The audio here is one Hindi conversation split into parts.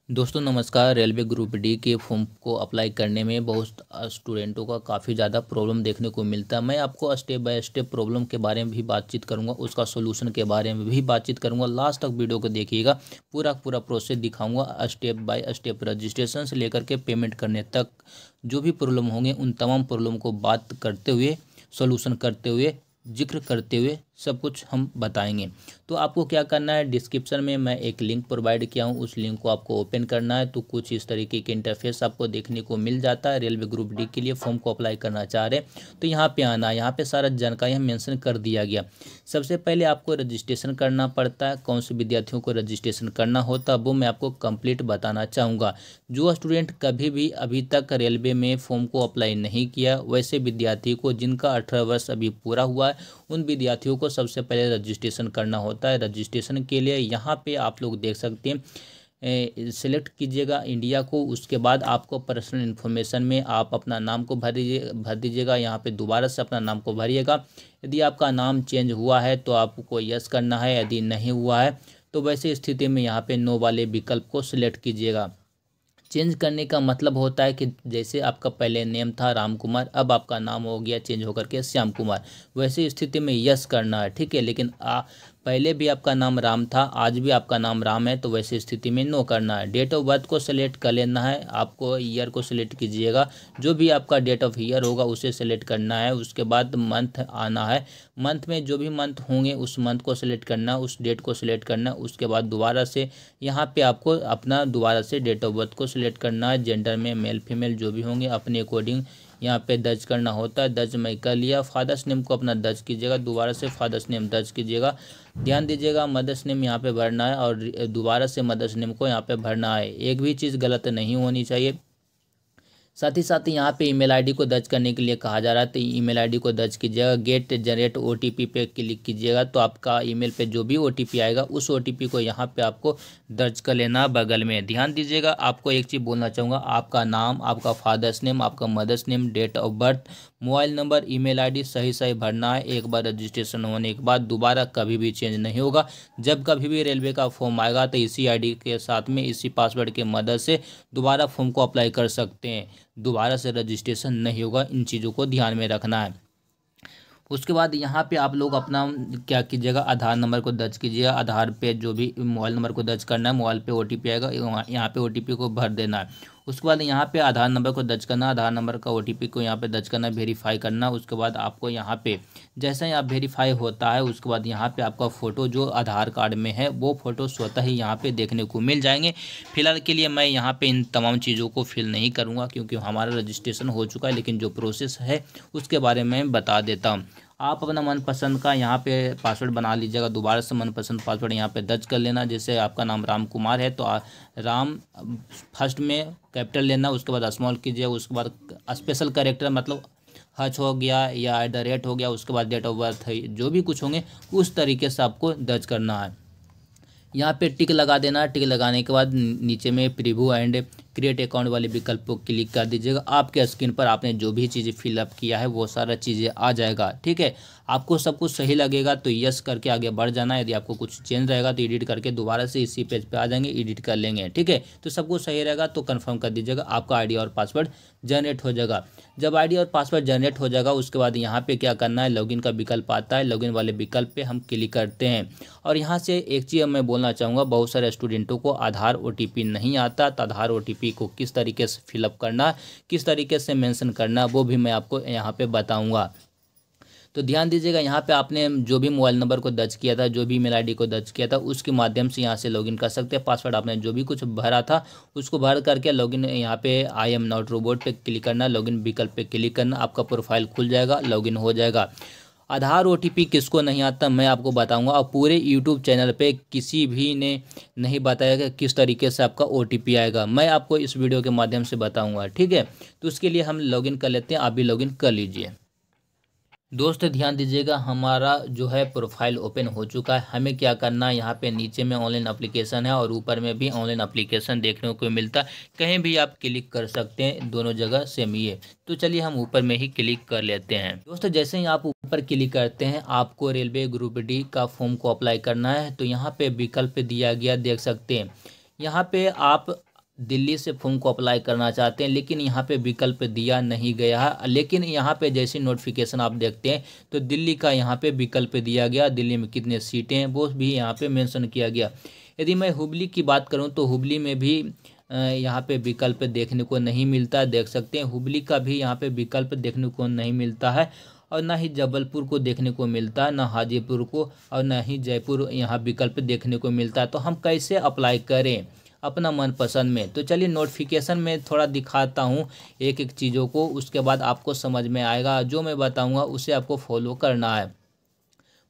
दोस्तों नमस्कार। रेलवे ग्रुप डी के फॉर्म को अप्लाई करने में बहुत स्टूडेंटों का काफ़ी ज़्यादा प्रॉब्लम देखने को मिलता है। मैं आपको स्टेप बाय स्टेप प्रॉब्लम के बारे में भी बातचीत करूंगा, उसका सोल्यूशन के बारे में भी बातचीत करूंगा। लास्ट तक वीडियो को देखिएगा, पूरा पूरा प्रोसेस दिखाऊंगा स्टेप बाय स्टेप, रजिस्ट्रेशन से लेकर के पेमेंट करने तक जो भी प्रॉब्लम होंगे उन तमाम प्रॉब्लम को बात करते हुए, सोल्यूशन करते हुए, जिक्र करते हुए सब कुछ हम बताएंगे। तो आपको क्या करना है, डिस्क्रिप्शन में मैं एक लिंक प्रोवाइड किया हूँ, उस लिंक को आपको ओपन करना है। तो कुछ इस तरीके के इंटरफेस आपको देखने को मिल जाता है। रेलवे ग्रुप डी के लिए फॉर्म को अप्लाई करना चाह रहे हैं तो यहाँ पे आना है। यहाँ पे सारा जानकारी मेंशन कर दिया गया। सबसे पहले आपको रजिस्ट्रेशन करना पड़ता है। कौन से विद्यार्थियों को रजिस्ट्रेशन करना होता है वो मैं आपको कंप्लीट बताना चाहूँगा। जो स्टूडेंट कभी भी अभी तक रेलवे में फॉर्म को अप्लाई नहीं किया, वैसे विद्यार्थी को जिनका 18 वर्ष अभी पूरा हुआ है, उन विद्यार्थियों को सबसे पहले रजिस्ट्रेशन करना होता है। रजिस्ट्रेशन के लिए यहाँ पे आप लोग देख सकते हैं, सेलेक्ट कीजिएगा इंडिया को। उसके बाद आपको पर्सनल इन्फॉर्मेशन में आप अपना नाम को भर दीजिएगा। यहाँ पे दोबारा से अपना नाम को भरिएगा। यदि आपका नाम चेंज हुआ है तो आपको यस करना है, यदि नहीं हुआ है तो वैसे स्थिति में यहाँ पे नो वाले विकल्प को सिलेक्ट कीजिएगा। चेंज करने का मतलब होता है कि जैसे आपका पहले नेम था राम कुमार, अब आपका नाम हो गया चेंज होकर के श्याम कुमार, वैसे स्थिति में यस करना है, ठीक है। लेकिन पहले भी आपका नाम राम था, आज भी आपका नाम राम है, तो वैसे स्थिति में नो करना है। डेट ऑफ बर्थ को सिलेक्ट कर लेना है। आपको ईयर को सिलेक्ट कीजिएगा, जो भी आपका डेट ऑफ ईयर होगा उसे सिलेक्ट करना है। उसके बाद मंथ आना है। मंथ में जो भी मंथ होंगे उस मंथ को सिलेक्ट करना है, उस डेट को सिलेक्ट करना है। उसके बाद दोबारा से यहाँ पे आपको अपना दोबारा से डेट ऑफ बर्थ को सिलेक्ट करना है। जेंडर में मेल फीमेल जो भी होंगे अपने अकॉर्डिंग यहाँ पे दर्ज करना होता है। दर्ज मैं कर लिया। फादर्स नेम को अपना दर्ज कीजिएगा, दोबारा से फादर्स नेम दर्ज कीजिएगा। ध्यान दीजिएगा, मदर्स नेम यहाँ पे भरना है और दोबारा से मदर्स नेम को यहाँ पे भरना है। एक भी चीज़ गलत नहीं होनी चाहिए। साथ ही साथ यहाँ पे ईमेल आईडी को दर्ज करने के लिए कहा जा रहा है, तो ईमेल आईडी को दर्ज कीजिएगा। गेट जनरेट ओटीपी पे क्लिक कीजिएगा, तो आपका ईमेल पे जो भी ओटीपी आएगा उस ओटीपी को यहाँ पे आपको दर्ज कर लेना बगल में। ध्यान दीजिएगा, आपको एक चीज़ बोलना चाहूँगा, आपका नाम, आपका फादर्स नेम, आपका mother's name, date of birth, mobile number, email ID सही सही भरना है। एक बार रजिस्ट्रेशन होने के बाद दोबारा कभी भी चेंज नहीं होगा। जब कभी भी रेलवे का फॉर्म आएगा तो इसी आईडी के साथ में, इसी पासवर्ड के मदद से दोबारा फॉर्म को अप्लाई कर सकते हैं। दोबारा से रजिस्ट्रेशन नहीं होगा, इन चीज़ों को ध्यान में रखना है। उसके बाद यहाँ पे आप लोग अपना क्या कीजिएगा, आधार नंबर को दर्ज कीजिएगा। आधार पे जो भी मोबाइल नंबर को दर्ज करना है, मोबाइल पे ओटीपी आएगा, यहाँ पे ओटीपी को भर देना है। उसके बाद यहाँ पे आधार नंबर को दर्ज करना, आधार नंबर का ओटीपी को यहाँ पे दर्ज करना, वेरीफाई करना। उसके बाद आपको यहाँ पे जैसा ही आप वेरीफाई होता है उसके बाद यहाँ पे आपका फ़ोटो जो आधार कार्ड में है वो फ़ोटो स्वतः ही यहाँ पे देखने को मिल जाएंगे। फिलहाल के लिए मैं यहाँ पे इन तमाम चीज़ों को फिल नहीं करूँगा क्योंकि हमारा रजिस्ट्रेशन हो चुका है, लेकिन जो प्रोसेस है उसके बारे में बता देता हूँ। आप अपना मनपसंद का यहाँ पे पासवर्ड बना लीजिएगा। दोबारा से मनपसंद पासवर्ड यहाँ पे दर्ज कर लेना। जैसे आपका नाम राम कुमार है तो राम फर्स्ट में कैपिटल लेना, उसके बाद स्मॉल कीजिए, उसके बाद स्पेशल कैरेक्टर मतलब हच हो गया या @ हो गया, उसके बाद डेट ऑफ बर्थ जो भी कुछ होंगे उस तरीके से आपको दर्ज करना है। यहाँ पे टिक लगा देना। टिक लगाने के बाद नीचे में प्रीव्यू एंड क्रिएट अकाउंट वाले विकल्प को क्लिक कर दीजिएगा। आपके स्क्रीन पर आपने जो भी चीज़ें फिलअप किया है वो सारा चीज़ें आ जाएगा, ठीक है। आपको सब कुछ सही लगेगा तो यस करके आगे बढ़ जाना। यदि आपको कुछ चेंज रहेगा तो एडिट करके दोबारा से इसी पेज पे आ जाएंगे, एडिट कर लेंगे, ठीक है। तो सब कुछ सही रहेगा तो कंफर्म कर दीजिएगा, आपका आईडी और पासवर्ड जनरेट हो जाएगा। जब आईडी और पासवर्ड जनरेट हो जाएगा उसके बाद यहाँ पे क्या करना है, लॉगिन का विकल्प आता है। लॉगिन वाले विकल्प पे हम क्लिक करते हैं और यहाँ से एक चीज़ मैं बोलना चाहूँगा, बहुत सारे स्टूडेंटों को आधार ओटीपी नहीं आता, तो आधार ओटीपी को किस तरीके से फिलअप करना, किस तरीके से मेंशन करना, वो भी मैं आपको यहाँ पे बताऊँगा। तो ध्यान दीजिएगा, यहाँ पे आपने जो भी मोबाइल नंबर को दर्ज किया था, जो भी ईमेल आईडी को दर्ज किया था, उसके माध्यम से यहाँ से लॉगिन कर सकते हैं। पासवर्ड आपने जो भी कुछ भरा था उसको भर करके लॉगिन, यहाँ पे आई एम नॉट रोबोट पे क्लिक करना, लॉगिन विकल्प पे क्लिक करना, आपका प्रोफाइल खुल जाएगा, लॉगिन हो जाएगा। आधार ओटीपी किसको नहीं आता मैं आपको बताऊंगा, और पूरे यूट्यूब चैनल पे किसी भी ने नहीं बताया कि किस तरीके से आपका ओटीपी आएगा। मैं आपको इस वीडियो के माध्यम से बताऊंगा, ठीक है। तो उसके लिए हम लॉगिन कर लेते हैं, आप भी लॉगिन कर लीजिए। दोस्त ध्यान दीजिएगा, हमारा जो है प्रोफाइल ओपन हो चुका है। हमें क्या करना है, यहाँ पे नीचे में ऑनलाइन एप्लीकेशन है और ऊपर में भी ऑनलाइन एप्लीकेशन देखने को मिलता है। कहीं भी आप क्लिक कर सकते हैं, दोनों जगह सेम ही है। तो चलिए हम ऊपर में ही क्लिक कर लेते हैं। दोस्तों जैसे ही आप ऊपर क्लिक करते हैं आपको रेलवे ग्रुप डी का फॉर्म को अप्लाई करना है। तो यहाँ पे विकल्प दिया गया देख सकते हैं। यहाँ पे आप दिल्ली से फॉर्म को अप्लाई करना चाहते हैं, लेकिन यहाँ पे विकल्प दिया नहीं गया है। लेकिन यहाँ पे जैसी नोटिफिकेशन आप देखते हैं तो दिल्ली का यहाँ पे विकल्प दिया गया, दिल्ली में कितने सीटें हैं वो भी यहाँ पे मेंशन किया गया। यदि मैं हुबली की बात करूँ तो हुबली में भी यहाँ पे विकल्प देखने को नहीं मिलता, देख सकते हैं हुबली का भी यहाँ पे विकल्प देखने को नहीं मिलता है, और ना ही जबलपुर को देखने को मिलता है, ना हाजीपुर को, और ना ही जयपुर यहाँ विकल्प देखने को मिलता है। तो हम कैसे अप्लाई करें अपना मनपसंद में? तो चलिए नोटिफिकेशन में थोड़ा दिखाता हूँ एक एक चीज़ों को, उसके बाद आपको समझ में आएगा। जो मैं बताऊँगा उसे आपको फॉलो करना है।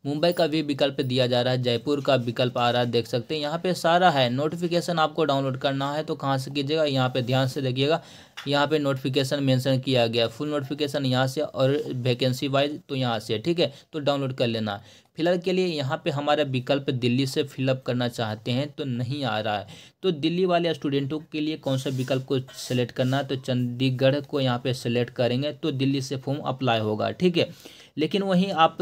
मुंबई का भी विकल्प दिया जा रहा है, जयपुर का विकल्प आ रहा है, देख सकते हैं यहाँ पे सारा है। नोटिफिकेशन आपको डाउनलोड करना है तो कहाँ से कीजिएगा, यहाँ पे ध्यान से देखिएगा, यहाँ पे नोटिफिकेशन मेंशन किया गया, फुल नोटिफिकेशन यहाँ से, और वैकेंसी वाइज तो यहाँ से, ठीक है। तो डाउनलोड कर लेना। फिलहाल के लिए यहाँ पे हमारा विकल्प दिल्ली से फिलअप करना चाहते हैं तो नहीं आ रहा है। तो दिल्ली वाले स्टूडेंटों के लिए कौन सा विकल्प को सिलेक्ट करना है, तो चंडीगढ़ को यहाँ पे सिलेक्ट करेंगे तो दिल्ली से फॉर्म अप्लाई होगा, ठीक है। लेकिन वहीं आप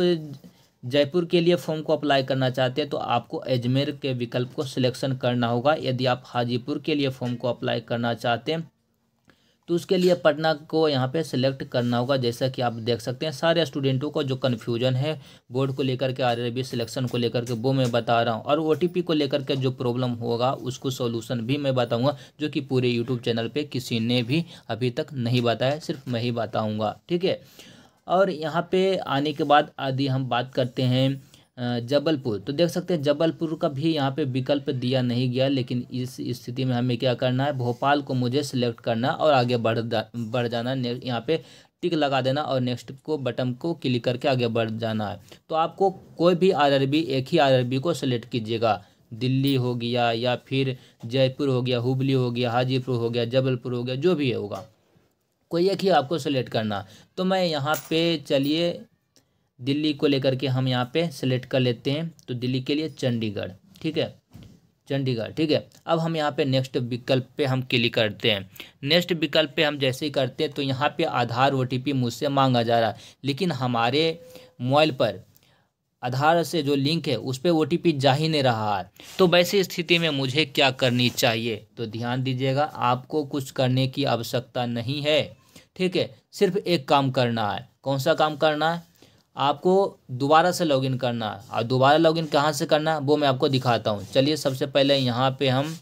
जयपुर के लिए फॉर्म को अप्लाई करना चाहते हैं तो आपको अजमेर के विकल्प को सिलेक्शन करना होगा। यदि आप हाजीपुर के लिए फॉर्म को अप्लाई करना चाहते हैं तो उसके लिए पटना को यहाँ पे सिलेक्ट करना होगा। जैसा कि आप देख सकते हैं सारे स्टूडेंटों को जो कन्फ्यूजन है बोर्ड को लेकर के, आरआरबी सिलेक्शन को लेकर के, वो मैं बता रहा हूँ, और ओटीपी को लेकर के जो प्रॉब्लम होगा उसको सॉल्यूशन भी मैं बताऊँगा, जो कि पूरे यूट्यूब चैनल पर किसी ने भी अभी तक नहीं बताया, सिर्फ मैं ही बताऊँगा, ठीक है। और यहाँ पे आने के बाद यदि हम बात करते हैं जबलपुर, तो देख सकते हैं जबलपुर का भी यहाँ पे विकल्प दिया नहीं गया। लेकिन इस स्थिति में हमें क्या करना है, भोपाल को मुझे सिलेक्ट करना और आगे बढ़ जाना। यहाँ पे टिक लगा देना और नेक्स्ट को बटन को क्लिक करके आगे बढ़ जाना है। तो आपको कोई भी आरआरबी, एक ही आरआरबी को सिलेक्ट कीजिएगा। दिल्ली हो गया, या फिर जयपुर हो गया, हुबली हो गया, हाजीपुर हो गया, जबलपुर हो गया, जो भी होगा कोई एक ही आपको सेलेक्ट करना। तो मैं यहाँ पे चलिए दिल्ली को लेकर के हम यहाँ पे सेलेक्ट कर लेते हैं। तो दिल्ली के लिए चंडीगढ़, ठीक है, चंडीगढ़, ठीक है। अब हम यहाँ पे नेक्स्ट विकल्प पे हम क्लिक करते हैं। नेक्स्ट विकल्प पे हम जैसे ही करते हैं तो यहाँ पे आधार ओटीपी मुझसे मांगा जा रहा है, लेकिन हमारे मोबाइल पर आधार से जो लिंक है उस पर ओटीपी जा ही नहीं रहा है। तो वैसी स्थिति में मुझे क्या करनी चाहिए? तो ध्यान दीजिएगा, आपको कुछ करने की आवश्यकता नहीं है, ठीक है। सिर्फ एक काम करना है। कौन सा काम करना है? आपको दोबारा से लॉगिन करना है। और दोबारा लॉगिन कहाँ से करना है वो मैं आपको दिखाता हूँ। चलिए सबसे पहले यहाँ पे हम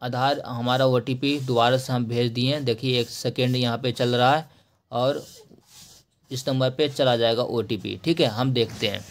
आधार, हमारा ओटीपी दोबारा से हम भेज दिए हैं। देखिए 1 सेकेंड यहाँ पे चल रहा है और इस नंबर पे चला जाएगा ओटीपी, ठीक है। हम देखते हैं,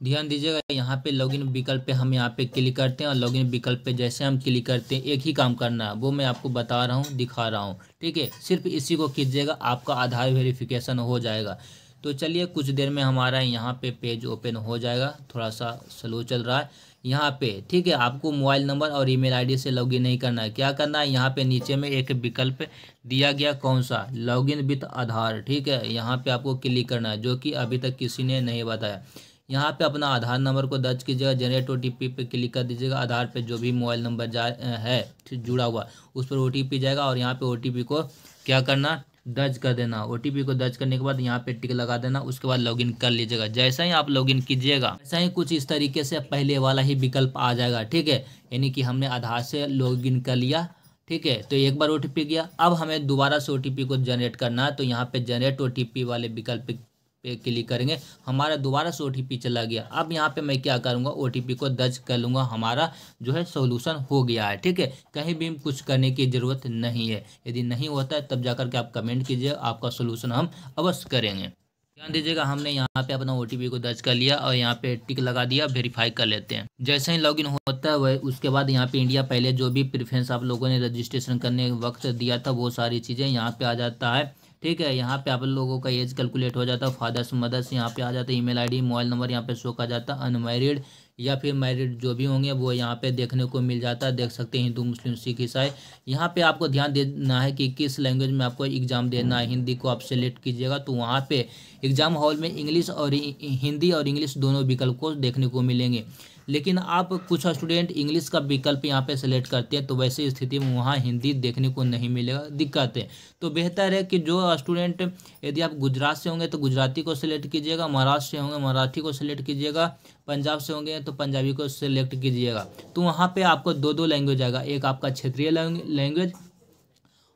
ध्यान दीजिएगा, यहाँ पे लॉगिन विकल्प पे हम यहाँ पे क्लिक करते हैं, और लॉगिन विकल्प पे जैसे हम क्लिक करते हैं एक ही काम करना है, वो मैं आपको बता रहा हूँ, दिखा रहा हूँ, ठीक है। सिर्फ इसी को कीजिएगा, आपका आधार वेरिफिकेशन हो जाएगा। तो चलिए कुछ देर में हमारा यहाँ पे पेज ओपन हो जाएगा। थोड़ा सा स्लो चल रहा है यहाँ पे, ठीक है। आपको मोबाइल नंबर और ईमेल आईडी से लॉगिन नहीं करना है। क्या करना है, यहाँ पे नीचे में एक विकल्प दिया गया, कौन सा, लॉगिन विथ आधार, ठीक है। यहाँ पे आपको क्लिक करना है, जो कि अभी तक किसी ने नहीं बताया। यहाँ पे अपना आधार नंबर को दर्ज कीजिएगा, जनरेट ओटीपी पे क्लिक कर दीजिएगा। आधार पे जो भी मोबाइल नंबर है जुड़ा हुआ उस पर ओटीपी जाएगा, और यहाँ पे ओटीपी को क्या करना, दर्ज कर देना। ओटीपी को दर्ज करने के बाद यहाँ पे टिक लगा देना, उसके बाद लॉगिन कर लीजिएगा। जैसा ही आप लॉगिन कीजिएगा वैसा ही कुछ इस तरीके से पहले वाला ही विकल्प आ जाएगा, ठीक है। यानी कि हमने आधार से लॉगिन कर लिया, ठीक है। तो एक बार ओटीपी गया, अब हमें दोबारा से ओटीपी को जनरेट करना है। तो यहाँ पे जनरेट ओटीपी वाले विकल्प पे क्लिक करेंगे, हमारा दोबारा से ओटीपी चला गया। अब यहाँ पे मैं क्या करूँगा, ओटीपी को दर्ज कर लूँगा, हमारा जो है सोल्यूशन हो गया है, ठीक है। कहीं भी कुछ करने की ज़रूरत नहीं है। यदि नहीं होता है तब जाकर के आप कमेंट कीजिए, आपका सोल्यूशन हम अवश्य करेंगे। ध्यान दीजिएगा, हमने यहाँ पे अपना ओटीपी को दर्ज कर लिया और यहाँ पे टिक लगा दिया। वेरीफाई कर लेते हैं। जैसे ही लॉगिन होता है वह उसके बाद यहाँ पे इंडिया पहले जो भी प्रेफरेंस आप लोगों ने रजिस्ट्रेशन करने वक्त दिया था वो सारी चीज़ें यहाँ पे आ जाता है, ठीक है। यहाँ पे आप लोगों का एज कैलकुलेट हो जाता है, फादर्स मदर्स यहाँ पे आ जाता है, ईमेल आईडी, मोबाइल नंबर यहाँ पे शो कर जाता है। अनमैरिड या फिर मैरिड जो भी होंगे वो यहाँ पे देखने को मिल जाता है। देख सकते हैं हिंदू, मुस्लिम, सिख, ईसाई। यहाँ पे आपको ध्यान देना है कि किस लैंग्वेज में आपको एग्ज़ाम देना है। हिंदी को आप सेलेक्ट कीजिएगा तो वहाँ पे एग्ज़ाम हॉल में इंग्लिश और हिंदी और इंग्लिश दोनों विकल्प को देखने को मिलेंगे। लेकिन आप कुछ स्टूडेंट इंग्लिश का विकल्प यहाँ पे सेलेक्ट करते हैं, तो वैसे स्थिति में वहाँ हिंदी देखने को नहीं मिलेगा, दिक्कत है। तो बेहतर है कि जो स्टूडेंट, यदि आप गुजरात से होंगे तो गुजराती को सिलेक्ट कीजिएगा, महाराष्ट्र से होंगे मराठी को सिलेक्ट कीजिएगा, पंजाब से होंगे तो पंजाबी को सिलेक्ट कीजिएगा। तो वहाँ पे आपको दो लैंग्वेज आएगा, एक आपका क्षेत्रीय लैंग्वेज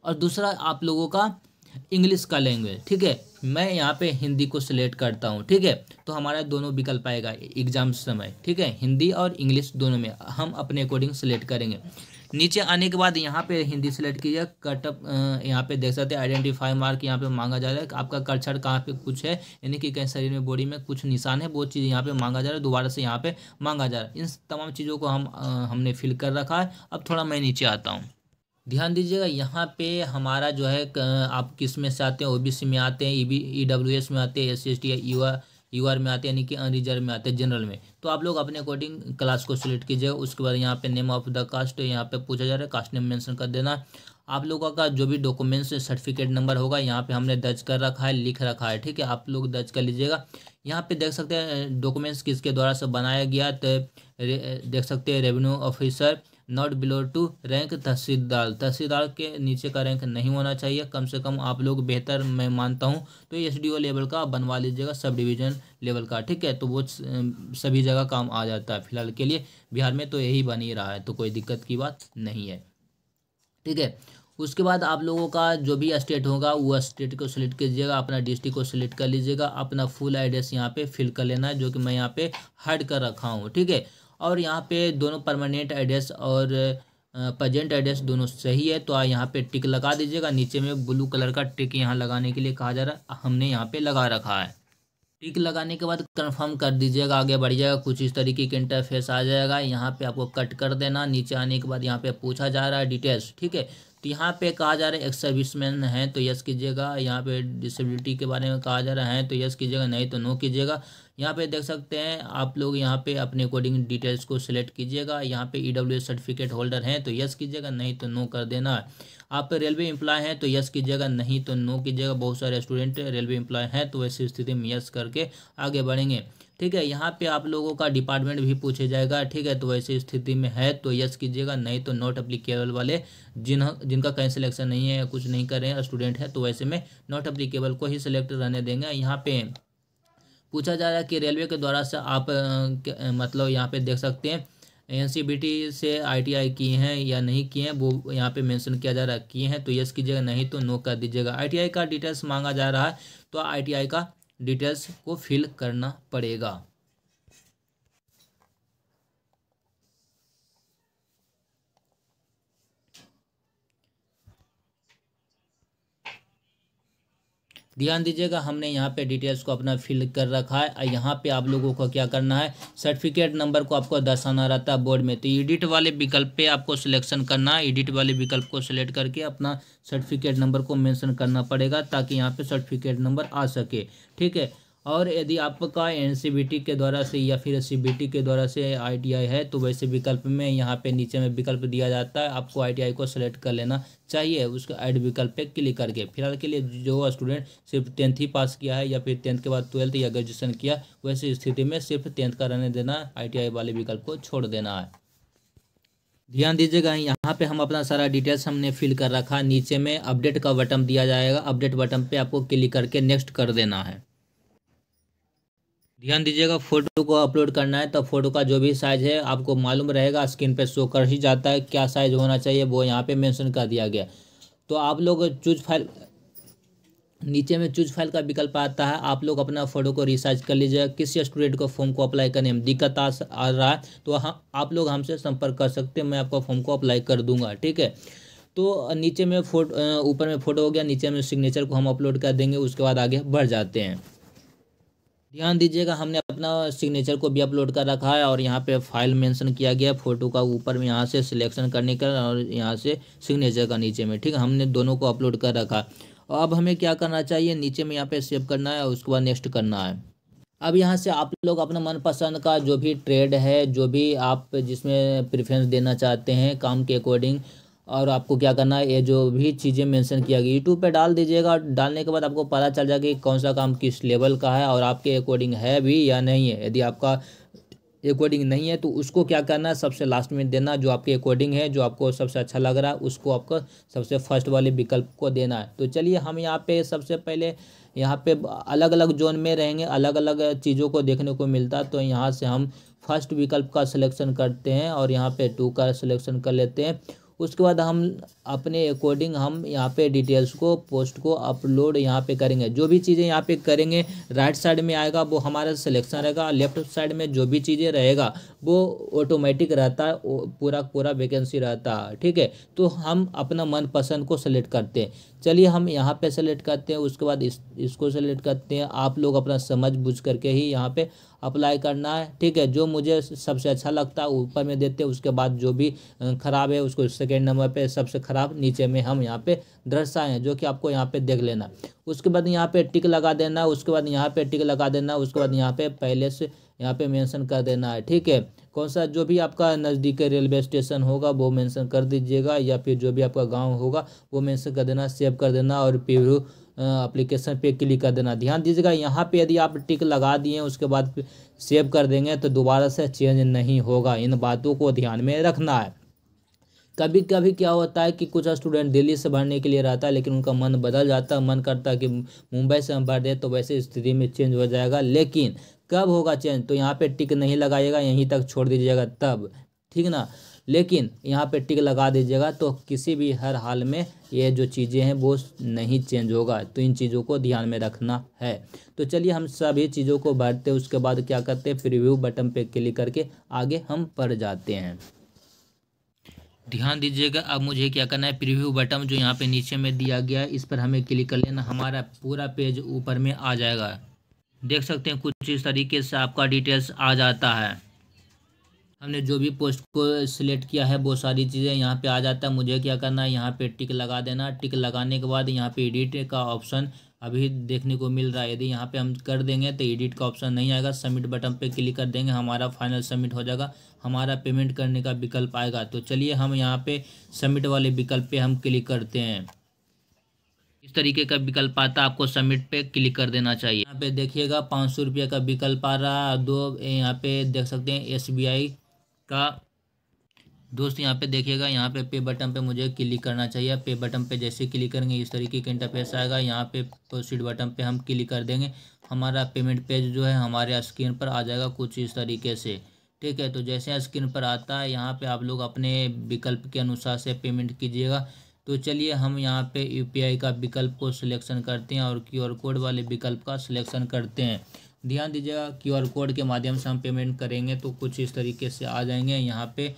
और दूसरा आप लोगों का इंग्लिश का लैंग्वेज। ठीक है, मैं यहाँ पे हिंदी को सिलेक्ट करता हूँ। ठीक है, तो हमारा दोनों विकल्प आएगा एग्जाम समय। ठीक है, हिंदी और इंग्लिश दोनों में हम अपने अकॉर्डिंग सिलेक्ट करेंगे। नीचे आने के बाद यहाँ पे हिंदी सेलेक्ट कीजिए। कटअप यहाँ पे देख सकते हैं, आइडेंटिफाई मार्क यहाँ पे मांगा जा रहा है। आपका कर्षण कहाँ पे कुछ है, यानी कि कहीं शरीर में बॉडी में कुछ निशान है, वो चीज़ यहाँ पे मांगा जा रहा है, दोबारा से यहाँ पे मांगा जा रहा है। इन तमाम चीज़ों को हमने फिल कर रखा है। अब थोड़ा मैं नीचे आता हूँ, ध्यान दीजिएगा। यहाँ पे हमारा जो है आप किस में से आते हैं, ओबीसी में आते हैं, ईडब्ल्यूएस में आते हैं, एससी/एसटी या यूआर में आते हैं, यानी कि अनरिजर्व में आते हैं, जनरल में। तो आप लोग अपने अकॉर्डिंग क्लास को सिलेक्ट कीजिएगा। उसके बाद यहाँ पे नेम ऑफ द कास्ट यहाँ पे पूछा जा रहा है, कास्ट नेम मेंशन कर देना। आप लोगों का जो भी डॉक्यूमेंट्स सर्टिफिकेट नंबर होगा यहाँ पे हमने दर्ज कर रखा है, लिख रखा है। ठीक है, आप लोग दर्ज कर लीजिएगा। यहाँ पे देख सकते हैं डॉक्यूमेंट्स किसके द्वारा से बनाया गया, तो देख सकते हैं revenue officer not below to rank tehsildar के नीचे का रैंक नहीं होना चाहिए। कम से कम आप लोग, बेहतर मैं मानता हूँ तो एसडीओ लेवल का बनवा लीजिएगा, सब डिवीजन लेवल का। ठीक है, तो वो सभी जगह काम आ जाता है। फिलहाल के लिए बिहार में तो यही बन ही रहा है, तो कोई दिक्कत की बात नहीं है। ठीक है, उसके बाद आप लोगों का जो भी स्टेट होगा वो स्टेट को सिलेक्ट कीजिएगा, अपना डिस्ट्रिक्ट को सिलेक्ट कर लीजिएगा, अपना फुल एड्रेस यहाँ पे फिल कर लेना है, जो कि मैं यहाँ पे हाइड कर रखा हूँ। ठीक है, और यहाँ पे दोनों परमानेंट एड्रेस और प्रेजेंट एड्रेस दोनों सही है, तो आप यहाँ पे टिक लगा दीजिएगा। नीचे में ब्लू कलर का टिक यहाँ लगाने के लिए कहा जा रहा है, हमने यहाँ पे लगा रखा है। टिक लगाने के बाद कंफर्म कर दीजिएगा, आगे बढ़िएगा। कुछ इस तरीके की इंटरफेस आ जाएगा। यहाँ पे आपको कट कर देना। नीचे आने के बाद यहाँ पे पूछा जा रहा है डिटेल्स। ठीक है, तो यहाँ पे कहा जा रहा है एक्स सर्विसमैन है तो यस कीजिएगा। यहाँ पे डिसेबिलिटी के बारे में कहा जा रहा है तो यस कीजिएगा, नहीं तो नो कीजिएगा। यहाँ पे देख सकते हैं आप लोग, यहाँ पे अपने अकॉर्डिंग डिटेल्स को सिलेक्ट कीजिएगा। यहाँ पे ईडब्ल्यूएस सर्टिफिकेट होल्डर हैं तो यस कीजिएगा, नहीं तो नो कर देना है। आप रेलवे एम्प्लॉय हैं तो यस कीजिएगा, नहीं तो नो कीजिएगा। बहुत सारे स्टूडेंट रेलवे एम्प्लॉय हैं तो वैसी स्थिति में यस करके आगे बढ़ेंगे। ठीक है, यहाँ पे आप लोगों का डिपार्टमेंट भी पूछे जाएगा। ठीक है, तो वैसी स्थिति में है तो यस कीजिएगा, नहीं तो नॉट अप्लीकेबल वाले जिनका कहीं सिलेक्शन नहीं है या कुछ नहीं कर रहे हैं स्टूडेंट है, तो वैसे में नॉट अप्लीकेबल को ही सिलेक्ट रहने देंगे। यहाँ पे पूछा जा रहा है कि रेलवे के द्वारा से आप मतलब यहाँ पे देख सकते हैं एनसीबीटी से आईटीआई किए हैं या नहीं किए हैं, वो यहाँ पे मेंशन किया जा रहा है किए हैं तो यस कीजिएगा, नहीं तो नो कर दीजिएगा। आईटीआई का डिटेल्स मांगा जा रहा है तो आईटीआई का डिटेल्स को फिल करना पड़ेगा। ध्यान दीजिएगा, हमने यहाँ पे डिटेल्स को अपना फिल कर रखा है। यहाँ पे आप लोगों को क्या करना है, सर्टिफिकेट नंबर को आपको दर्शाना रहता है बोर्ड में, तो एडिट वाले विकल्प पे आपको सिलेक्शन करना है। एडिट वाले विकल्प को सिलेक्ट करके अपना सर्टिफिकेट नंबर को मेंशन करना पड़ेगा ताकि यहाँ पे सर्टिफिकेट नंबर आ सके। ठीक है, और यदि आपका एनसीबीटी के द्वारा से या फिर सीबीटी के द्वारा से आईटीआई है तो वैसे विकल्प में यहाँ पे नीचे में विकल्प दिया जाता है, आपको आईटीआई को सिलेक्ट कर लेना चाहिए। उसका ऐड विकल्प पे क्लिक करके, फिलहाल के लिए जो स्टूडेंट सिर्फ 10th ही पास किया है या फिर 10th के बाद 12th या ग्रेजुएशन किया, वैसे स्थिति में सिर्फ 10th का रहने देना, आईटीआई वाले विकल्प को छोड़ देना है। ध्यान दीजिएगा, यहाँ पे हम अपना सारा डिटेल्स हमने फिल कर रखा है। नीचे में अपडेट का बटन दिया जाएगा, अपडेट बटन पे आपको क्लिक करके नेक्स्ट कर देना है। ध्यान दीजिएगा, फोटो को अपलोड करना है तो फोटो का जो भी साइज है आपको मालूम रहेगा, स्क्रीन पे शो कर ही जाता है क्या साइज होना चाहिए, वो यहाँ पे मेंशन कर दिया गया। तो आप लोग चूज फाइल, नीचे में चूज फाइल का विकल्प आता है, आप लोग अपना फोटो को रिसाइज कर लीजिएगा। किसी स्टूडेंट को फॉर्म को अप्लाई करने में दिक्कत आ रहा है तो आप लोग हमसे संपर्क कर सकते हैं, मैं आपका फॉर्म को अप्लाई कर दूंगा। ठीक है, तो नीचे में ऊपर में फोटो हो गया, नीचे में सिग्नेचर को हम अपलोड कर देंगे, उसके बाद आगे बढ़ जाते हैं। ध्यान दीजिएगा, हमने अपना सिग्नेचर को भी अपलोड कर रखा है और यहाँ पे फाइल मेंशन किया गया है फोटो का ऊपर में, यहाँ से सिलेक्शन करने का और यहाँ से सिग्नेचर का नीचे में। ठीक है, हमने दोनों को अपलोड कर रखा है। और अब हमें क्या करना चाहिए, नीचे में यहाँ पे सेव करना है और उसके बाद नेक्स्ट करना है। अब यहाँ से आप लोग अपना मनपसंद का जो भी ट्रेड है, जो भी आप जिसमें प्रेफरेंस देना चाहते हैं काम के अकॉर्डिंग, और आपको क्या करना है, ये जो भी चीज़ें मेंशन किया गया यूट्यूब पे डाल दीजिएगा। डालने के बाद आपको पता चल जाएगा कि कौन सा काम किस लेवल का है और आपके अकॉर्डिंग है भी या नहीं है। यदि आपका अकॉर्डिंग नहीं है तो उसको क्या करना है, सबसे लास्ट में देना। जो आपके अकॉर्डिंग है, जो आपको सबसे अच्छा लग रहा है, उसको आपको सबसे फर्स्ट वाले विकल्प को देना है। तो चलिए हम यहाँ पे सबसे पहले यहाँ पे अलग अलग जोन में रहेंगे, अलग अलग चीज़ों को देखने को मिलता है। तो यहाँ से हम फर्स्ट विकल्प का सिलेक्शन करते हैं और यहाँ पे 2 का सिलेक्शन कर लेते हैं। उसके बाद हम अपने अकॉर्डिंग हम यहाँ पे डिटेल्स को, पोस्ट को अपलोड यहाँ पे करेंगे। जो भी चीज़ें यहाँ पे करेंगे, राइट साइड में आएगा वो हमारा सिलेक्शन रहेगा, लेफ्ट साइड में जो भी चीज़ें रहेगा वो ऑटोमेटिक रहता है, पूरा पूरा वैकेंसी रहता है। ठीक है, तो हम अपना मनपसंद को सेलेक्ट करते हैं। चलिए हम यहाँ पे सेलेक्ट करते हैं, उसके बाद इसको सेलेक्ट करते हैं। आप लोग अपना समझ बुझ करके ही यहाँ पे अप्लाई करना है। ठीक है, जो मुझे सबसे अच्छा लगता है ऊपर में देते हैं, उसके बाद जो भी ख़राब है उसको सेकेंड नंबर पे, सबसे ख़राब नीचे में हम यहाँ पे दर्शाएं, जो कि आपको यहाँ पे देख लेना। उसके बाद यहाँ पे टिक लगा देना, उसके बाद यहाँ पे टिक लगा देना, उसके बाद यहाँ पे पहले से यहाँ पे मेंशन कर देना है। ठीक है, कौन सा जो भी आपका नज़दीक रेलवे स्टेशन होगा वो मेंशन कर दीजिएगा, या फिर जो भी आपका गांव होगा वो मेंशन कर देना, सेव कर देना और प्रीव्यू एप्लीकेशन पे क्लिक कर देना। ध्यान दीजिएगा, यहाँ पे यदि आप टिक लगा दिए उसके बाद सेव कर देंगे तो दोबारा से चेंज नहीं होगा। इन बातों को ध्यान में रखना है। कभी कभी क्या होता है कि कुछ स्टूडेंट दिल्ली से भरने के लिए रहता है, लेकिन उनका मन बदल जाता है, मन करता है कि मुंबई से हम भर दें, तो वैसे स्थिति में चेंज हो जाएगा। लेकिन कब होगा चेंज, तो यहाँ पे टिक नहीं लगाइएगा, यहीं तक छोड़ दीजिएगा तब, ठीक ना। लेकिन यहाँ पे टिक लगा दीजिएगा तो किसी भी हर हाल में ये जो चीज़ें हैं वो नहीं चेंज होगा। तो इन चीज़ों को ध्यान में रखना है। तो चलिए हम सभी चीज़ों को भरते हैं, उसके बाद क्या करते हैं, प्रीव्यू बटन पे क्लिक करके आगे हम बढ़ जाते हैं। ध्यान दीजिएगा, अब मुझे क्या करना है, प्रीव्यू बटन जो यहाँ पे नीचे में दिया गया है इस पर हमें क्लिक कर लेना। हमारा पूरा पेज ऊपर में आ जाएगा। देख सकते हैं कुछ इस तरीके से आपका डिटेल्स आ जाता है। हमने जो भी पोस्ट को सिलेक्ट किया है वो सारी चीज़ें यहाँ पे आ जाता है। मुझे क्या करना है, यहाँ पे टिक लगा देना। टिक लगाने के बाद यहाँ पे एडिट का ऑप्शन अभी देखने को मिल रहा है। यदि यहाँ पे हम कर देंगे तो एडिट का ऑप्शन नहीं आएगा। सबमिट बटन पे क्लिक कर देंगे, हमारा फाइनल सबमिट हो जाएगा, हमारा पेमेंट करने का विकल्प आएगा। तो चलिए हम यहाँ पे सबमिट वाले विकल्प पे हम क्लिक करते हैं। इस तरीके का विकल्प आता है, आपको सबमिट पे क्लिक कर देना चाहिए। यहाँ पे देखिएगा 500 रुपये का विकल्प आ रहा है। दो यहाँ पे देख सकते हैं SBI का। दोस्त यहाँ पे देखिएगा, यहाँ पे बटन पे मुझे क्लिक करना चाहिए। पे बटन पे जैसे क्लिक करेंगे इस तरीके का इंटरफेस आएगा। यहाँ पे प्रोसीड बटन पे हम क्लिक कर देंगे, हमारा पेमेंट पेज जो है हमारे स्क्रीन पर आ जाएगा कुछ इस तरीके से। ठीक है, तो जैसे स्क्रीन पर आता है यहाँ पे आप लोग अपने विकल्प के अनुसार से पेमेंट कीजिएगा। तो चलिए हम यहाँ पे UPI का विकल्प को सिलेक्शन करते हैं और QR कोड वाले विकल्प का सिलेक्शन करते हैं। ध्यान दीजिएगा, QR कोड के माध्यम से हम पेमेंट करेंगे तो कुछ इस तरीके से आ जाएंगे। यहाँ पे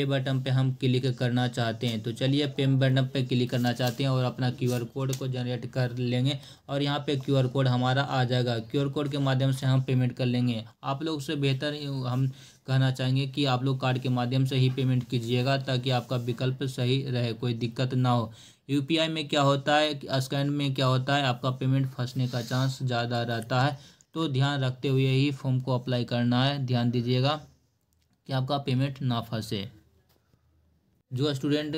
बटन पे हम क्लिक करना चाहते हैं। तो चलिए पे बटन पे क्लिक करना चाहते हैं और अपना QR कोड को जनरेट कर लेंगे और यहाँ पे QR कोड हमारा आ जाएगा। QR कोड के माध्यम से हम पेमेंट कर लेंगे। आप लोग से बेहतर हम कहना चाहेंगे कि आप लोग कार्ड के माध्यम से ही पेमेंट कीजिएगा, ताकि आपका विकल्प सही रहे, कोई दिक्कत ना हो। UPI में क्या होता है, स्कैन में क्या होता है, आपका पेमेंट फंसने का चांस ज़्यादा रहता है। तो ध्यान रखते हुए ही फॉर्म को अप्लाई करना है। ध्यान दीजिएगा कि आपका पेमेंट ना फंसे। जो स्टूडेंट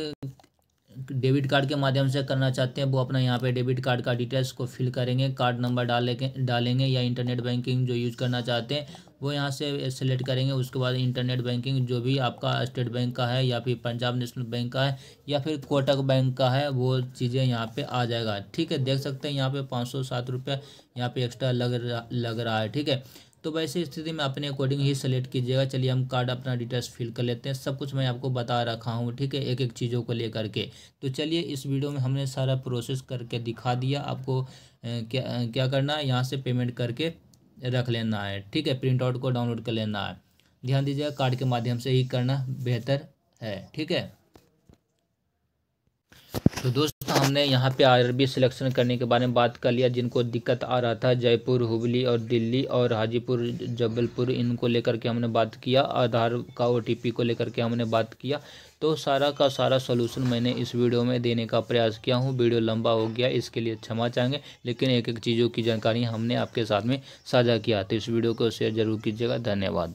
डेबिट कार्ड के माध्यम से करना चाहते हैं वो अपना यहाँ पे डेबिट कार्ड का डिटेल्स को फिल करेंगे, कार्ड नंबर डालेंगे या इंटरनेट बैंकिंग जो यूज़ करना चाहते हैं वो यहाँ से सेलेक्ट करेंगे। उसके बाद इंटरनेट बैंकिंग जो भी आपका स्टेट बैंक का है या फिर पंजाब नेशनल बैंक का है या फिर कोटक बैंक का है वो चीज़ें यहाँ पे आ जाएगा। ठीक है, देख सकते हैं यहाँ पे 507 रुपये यहाँ पे एक्स्ट्रा लग रहा है। ठीक है, तो वैसे स्थिति में अपने अकॉर्डिंग ही सेलेक्ट कीजिएगा। चलिए हम कार्ड अपना डिटेल्स फिल कर लेते हैं। सब कुछ मैं आपको बता रखा हूँ, ठीक है, एक एक चीज़ों को लेकर के। तो चलिए इस वीडियो में हमने सारा प्रोसेस करके दिखा दिया आपको। क्या करना है, यहाँ से पेमेंट करके रख लेना है। ठीक है, प्रिंट आउट को डाउनलोड कर लेना है। ध्यान दीजिएगा, कार्ड के माध्यम से ही करना बेहतर है। ठीक है, तो दोस्तों हमने यहाँ पे RRB सिलेक्शन करने के बारे में बात कर लिया। जिनको दिक्कत आ रहा था जयपुर, हुबली और दिल्ली और हाजीपुर, जबलपुर, इनको लेकर के हमने बात किया। आधार का OTP को लेकर के हमने बात किया। तो सारा का सारा सोल्यूशन मैंने इस वीडियो में देने का प्रयास किया हूँ। वीडियो लंबा हो गया, इसके लिए क्षमा चाहेंगे, लेकिन एक एक चीज़ों की जानकारी हमने आपके साथ में साझा किया। तो इस वीडियो को शेयर जरूर कीजिएगा। धन्यवाद।